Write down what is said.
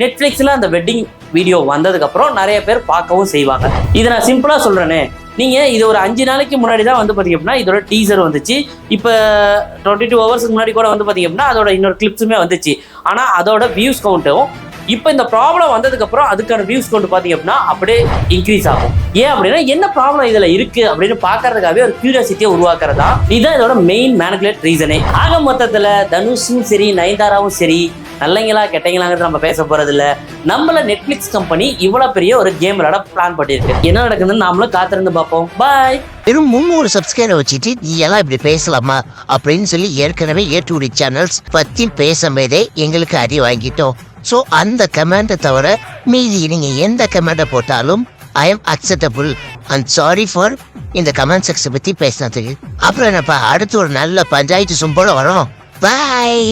நெட்ஃப்ளிக்ஸில் அந்த wedding video வந்ததுக்கப்புறம் நிறைய பேர் பார்க்கவும் செய்வாங்க. இதை நான் சிம்பிளாக சொல்கிறேனே, நீங்கள் இது ஒரு 5 நாளைக்கு முன்னாடி தான் வந்து பார்த்தீங்க அப்படின்னா இதோட டீசர் வந்துச்சு. இப்போ 22 ஹவர்ஸ்க்கு முன்னாடி கூட வந்து பார்த்தீங்க அப்படின்னா அதோட இன்னொரு கிளிப்ஸுமே வந்துச்சு. ஆனால் அதோட வியூஸ் கவுண்ட்டும் இப்போ இந்த ப்ராப்ளம் வந்ததுக்கப்புறம் அதுக்கான வியூஸ் கவுண்ட் பார்த்தீங்க அப்படின்னா அப்படியே இன்க்ரீஸ் ஆகும். ஏன் அப்படின்னா என்ன ப்ராப்ளம் இதில் இருக்குது அப்படின்னு பார்க்கறதுக்காகவே ஒரு கியூரியாசிட்டியை உருவாக்குறதா இதுதான் இதோட மெயின் மேனிபுலேட் ரீசனே. ஆக மொத்தத்தில் தனுஷும் சரி நயன்தாராவும் சரி நல்லங்களா கெட்டங்களாங்கிறது நம்ம பேச போறது இல்ல. நம்மள நெட்ஃபிளிக்ஸ் கம்பெனி இவ்வளவு பெரிய ஒரு கேம் விளையாட பிளான் பண்ணிருக்கு. என்ன நடக்குதுன்னு நாமளும் காத்திருந்து பார்ப்போம். பாய். வெறும் 300 சப்ஸ்கிரைபர் வச்சுட்டு நீ எல்லாம் இப்படி பேசலாமா அப்படின்னு சொல்லி ஏற்கனவே ஏ2டி சேனல்ஸ் பத்தி பேசும்போதே எங்களுக்கு அடி வாங்கிட்டோம். ஸோ அந்த கமெண்ட்டை தவிர மீதி நீங்க எந்த கமெண்ட்டை போட்டாலும் I am acceptable and sorry for இந்த கமெண்ட் செக்ஷன் பத்தி பேசினதுக்கு. அப்புறம் என்னப்பா அடுத்து ஒரு நல்ல பஞ்சாயத்து சும்போட வரோம். பாய்.